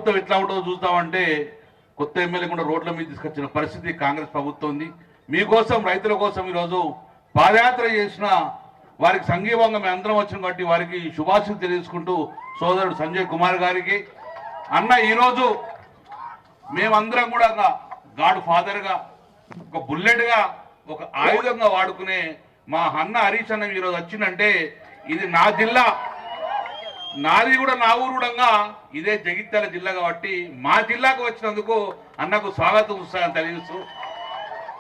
ప్రభుత్వం ఎట్లా ఉంటుందో చూద్దామంటే కొత్త ఎమ్మెల్యే కూడా రోడ్ల మీద తీసుకొచ్చిన పరిస్థితి కాంగ్రెస్ ప్రభుత్వం ఉంది. మీకోసం రైతుల కోసం ఈరోజు పాదయాత్ర చేసిన వారికి సంఘీభంగా మేము అందరం వచ్చిన కాబట్టి వారికి శుభాశీస్సులు తెలియజేసుకుంటూ సోదరుడు సంజయ్ కుమార్ గారికి అన్న ఈరోజు మేమందరం కూడా ఒక గాడ్ ఫాదర్గా ఒక బుల్లెట్గా ఒక ఆయుధంగా వాడుకునే మా అన్న హరీష్ అన్న ఈరోజు వచ్చిందంటే ఇది నా జిల్లా, నాది కూడా నా ఊరు కూడా ఇదే జగిత్యాల జిల్లా కాబట్టి మా జిల్లాకు వచ్చినందుకు అన్నకు స్వాగతం ఉత్సాహం తెలియజేస్తూ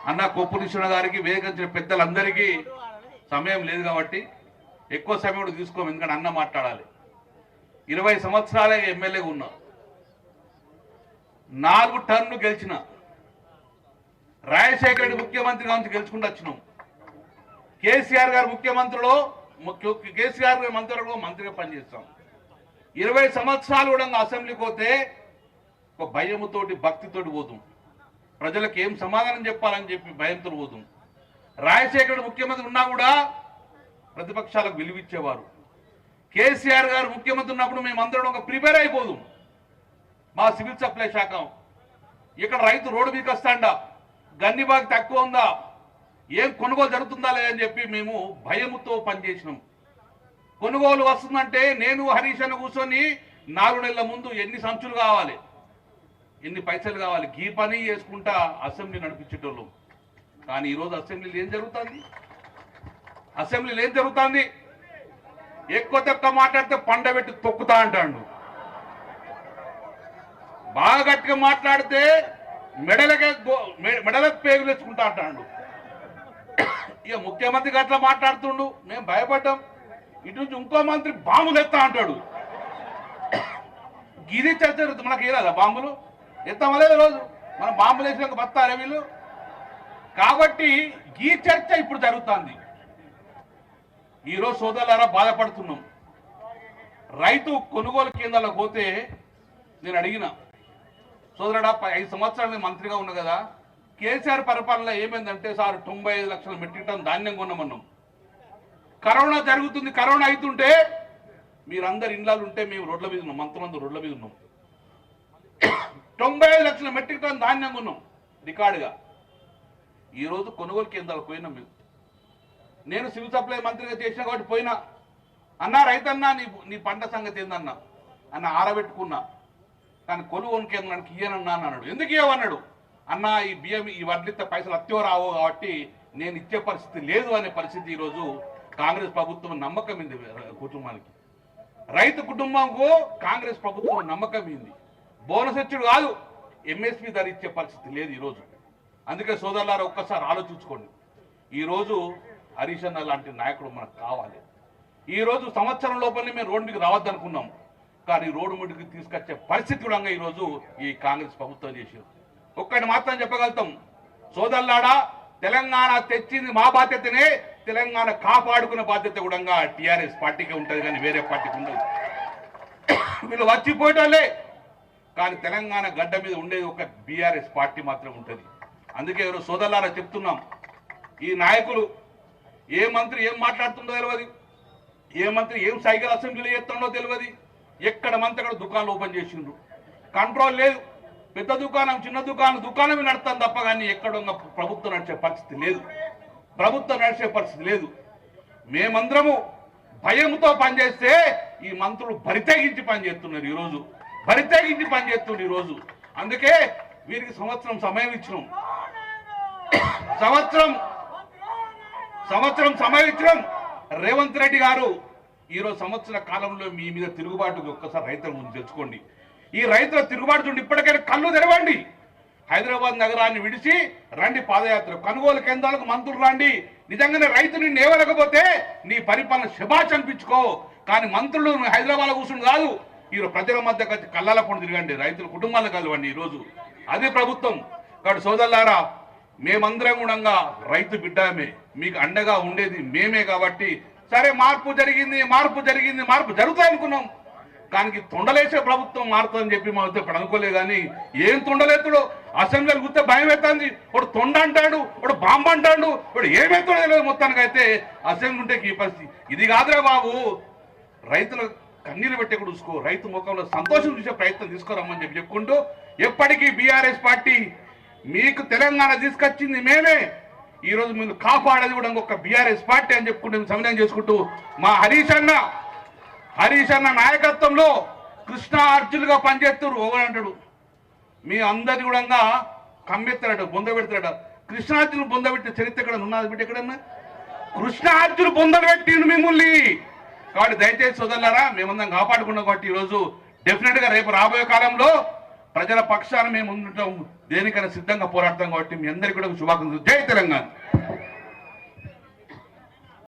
అన్న కొప్పునిశ్వర గారికి వేగంచిన పెద్దలందరికీ సమయం లేదు కాబట్టి ఎక్కువ సమయం కూడా తీసుకోము, ఎందుకంటే అన్న మాట్లాడాలి. 20 సంవత్సరాలే ఎమ్మెల్యేగా ఉన్నా, 4 టర్న్లు గెలిచిన, రాజశేఖర రెడ్డి ముఖ్యమంత్రిగా నుంచి గెలుచుకుంటూ వచ్చినాం. కేసీఆర్ గారు కేసీఆర్ గారి మంత్రిలో మంత్రిగా పనిచేస్తాం. 20 సంవత్సరాలు కూడా అసెంబ్లీకి పోతే ఒక భయముతోటి భక్తితోటి పోతాం, ప్రజలకు ఏం సమాధానం చెప్పాలని చెప్పి భయంతో పోతాం. రాజశేఖర ముఖ్యమంత్రి ఉన్నా కూడా ప్రతిపక్షాలకు విలువిచ్చేవారు. కేసీఆర్ గారు ముఖ్యమంత్రి ఉన్నప్పుడు మేమందరం ఒక ప్రిపేర్ అయిపోదాం. మా సివిల్ సప్లై శాఖ ఇక్కడ రైతు రోడ్డు మీకు వస్తాండా, గన్నిబాగ్ తక్కువ ఉందా, ఏం కొనుగోలు జరుగుతుందా లేదని చెప్పి మేము భయముతో పనిచేసినాం. కొనుగోలు వస్తుందంటే నేను హరీష్ అన్న కూర్చొని 4 నెలల ముందు ఎన్ని సంచులు కావాలి, ఎన్ని పైసలు కావాలి, గీ పని చేసుకుంటా అసెంబ్లీ నడిపించేటోళ్ళు. కానీ ఈరోజు అసెంబ్లీలో ఏం జరుగుతుంది? అసెంబ్లీలో ఏం జరుగుతుంది? ఎక్కువ తక్కువ మాట్లాడితే పండబెట్టి తొక్కుతా అంటాడు, బాగా గట్టిగా మాట్లాడితే మెడలకు పేగులు తెచ్చుకుంటా అంటాడు. ఇక ముఖ్యమంత్రి అట్లా మాట్లాడుతుండు, మేము భయపడ్డాం. ఇటు నుంచి ఇంకో మంత్రి బాంబులు ఎత్తా అంటాడు. గిరి చర్చ మనకి ఏదా బాంబులు ఎత్తామలేదు రోజు, మనం బాంబులు వేసినాక బతారే వీళ్ళు. కాబట్టి ఈ చర్చ ఇప్పుడు జరుగుతుంది. ఈరోజు సోదరులారా బాధపడుతున్నాం. రైతు కొనుగోలు కేంద్రాలకు పోతే నేను అడిగిన, సోదరుడా 5 సంవత్సరాలు మంత్రిగా ఉన్నా కదా, కేసీఆర్ పరిపాలన ఏమైందంటే సార్ 95 లక్షల మెట్రిక్ టన్ ధాన్యం కొన్నామన్నాం. కరోనా జరుగుతుంది, కరోనా అవుతుంటే మీరందరు ఇండ్లాలు ఉంటే మేము రోడ్ల మీద ఉన్నాం, మంత్రులందరూ రోడ్ల మీద ఉన్నాం. 95 లక్షల మెట్రిక్ టన్ ధాన్యం కొన్నాం రికార్డుగా. ఈరోజు కొనుగోలు కేంద్రాలకు పోయినాం మేము. నేను సివిల్ సప్లై మంత్రిగా చేసిన కాబట్టి పోయినా, అన్నా రైతన్నా నీ పంట సంగతి ఏందన్నా అన్న ఆరబెట్టుకున్నా, కానీ కొనుగోలు కేంద్రానికి ఇయ్యనన్నా అన్నాడు. ఎందుకు ఇవ్వన్నాడు? అన్న ఈ బియ్యం ఈ వడ్లిత పైసలు అత్యవ రావు కాబట్టి నేను ఇచ్చే పరిస్థితి లేదు అనే పరిస్థితి ఈరోజు కాంగ్రెస్ ప్రభుత్వం నమ్మకం ఉంది. కుటుంబానికి, రైతు కుటుంబంకు కాంగ్రెస్ ప్రభుత్వం నమ్మకం ఉంది. బోనస్ ఇచ్చుడు కాదు, ఎంఎస్పీ ధర ఇచ్చే పరిస్థితి లేదు ఈరోజు. అందుకే సోదరులారా ఒక్కసారి ఆలోచించుకోండి. ఈరోజు హరీష్ అన్న లాంటి నాయకుడు మనకు కావాలి. ఈరోజు సంవత్సరం లోపలనే మేము రోడ్డు మీకు రావద్దనుకున్నాం, కానీ రోడ్డు ముడికి తీసుకొచ్చే పరిస్థితి కూడా ఈరోజు ఈ కాంగ్రెస్ ప్రభుత్వం చేసింది. ఒక్కటి మాత్రం చెప్పగలుగుతాం, సోదరులారా తెలంగాణ తెచ్చింది మా బాధ్యతనే, తెలంగాణ కాపాడుకునే బాధ్యత కూడా టీఆర్ఎస్ పార్టీకి ఉంటుంది, కానీ వేరే పార్టీకి ఉండదు. వీళ్ళు వచ్చిపోయేటోళ్ళే, కానీ తెలంగాణ గడ్డ మీద ఉండేది ఒక బీఆర్ఎస్ పార్టీ మాత్రం ఉంటుంది. అందుకే ఈరోజు సోదరులారా చెప్తున్నాం, ఈ నాయకులు ఏ మంత్రి ఏం మాట్లాడుతుండో తెలియదు, ఏ మంత్రి ఏం సైకిల్ అసెంబ్లీలో చేస్తుండో తెలియదు. ఎక్కడ మంత్రి అక్కడ దుకాణాలు ఓపెన్ చేసిండ్రు, కంట్రోల్ లేదు. పెద్ద దుకాణం చిన్న దుకాణమే నడుస్తాను తప్ప కానీ ఎక్కడ ప్రభుత్వం నడిచే పరిస్థితి లేదు, ప్రభుత్వం నడిచే పరిస్థితి లేదు. మేమందరము భయంతో పనిచేస్తే ఈ మంత్రులు బరితెగించి పనిచేస్తున్నారు, ఈరోజు బరితెగించి పనిచేస్తున్నారు ఈరోజు. అందుకే వీరికి సంవత్సరం సమయం ఇచ్చినాం, సంవత్సరం సమయం ఇచ్చినాం. రేవంత్ రెడ్డి గారు ఈరోజు సంవత్సర కాలంలో మీ మీద తిరుగుబాటుకు ఒక్కసారి రైతుల ముందు తెచ్చుకోండి. ఈ రైతుల తిరుగుబాటు చూడండి, ఇప్పటికైనా కళ్ళు తెరవండి. హైదరాబాద్ నగరాన్ని విడిచి రండి పాదయాత్ర, కొనుగోలు కేంద్రాలకు మంత్రులు రండి. నిజంగానే రైతు నిన్ను ఏవలేకపోతే నీ పరిపాలన శుభాష్ అనిపించుకో, కానీ మంత్రులు హైదరాబాద్ కూర్చుని కాదు. ఈరోజు ప్రజల మధ్య కలిసి కళ్ళాల పండు తిరగండి, రైతుల కుటుంబాలను కలవండి. ఈరోజు అదే ప్రభుత్వం. కాబట్టి సోదరులారా మేమందరం కూడా రైతు బిడ్డమే, మీకు అండగా ఉండేది మేమే. కాబట్టి సరే మార్పు జరుగుతాయి అనుకున్నాం, కానీ తొండలేసే ప్రభుత్వం మారుతుందని చెప్పి మా వద్ద ఇప్పుడు అనుకోలే. కానీ ఏం తొండలేతుడు, అసెంబ్లీలు కూర్చో భయం అవుతుంది. వాడు తొండ అంటాడు, వాడు బాంబు అంటాడు, వాడు ఏమవుతాడో తెలియదు. మొత్తానికి అయితే అసెంబ్లీ ఉంటే ఈ పరిస్థితి ఇది కాదురా బాబు. రైతుల కన్నీరు పెట్టే కూడా చూసుకో, రైతు ముఖంలో సంతోషం చూసే ప్రయత్నం తీసుకురమ్మని చెప్పుకుంటూ, ఎప్పటికీ బీఆర్ఎస్ పార్టీ మీకు తెలంగాణ తీసుకొచ్చింది మేమే, ఈరోజు మీరు కాపాడేది కూడా ఇంకొక బీఆర్ఎస్ పార్టీ అని చెప్పుకుంటూ సమన్వయం చేసుకుంటూ, మా హరీష్ అన్న నాయకత్వంలో కృష్ణా అర్జునులుగా పనిచేస్తారు. ఒకడంటాడు మీ అందరిని కూడా కమ్మెత్తాడు, బొంద పెడతాడు. కృష్ణార్జును బొంద పెట్టిన చరిత్ర ఎక్కడ ఉన్నది బిడ్డ? ఎక్కడన్నా కృష్ణార్జును బొందలు పెట్టిండు మిమ్మల్ని. కాబట్టి దయచేసి సోదరులారా, మేమందరం కాపాడుకున్నాం. కాబట్టి ఈరోజు డెఫినెట్ గా రేపు రాబోయే కాలంలో ప్రజల పక్షాన మేము ఉండటం దేనికైనా సిద్ధంగా పోరాడతాం. కాబట్టి మీ అందరికీ కూడా శుభాకాంక్షలు. జై తెలంగాణ.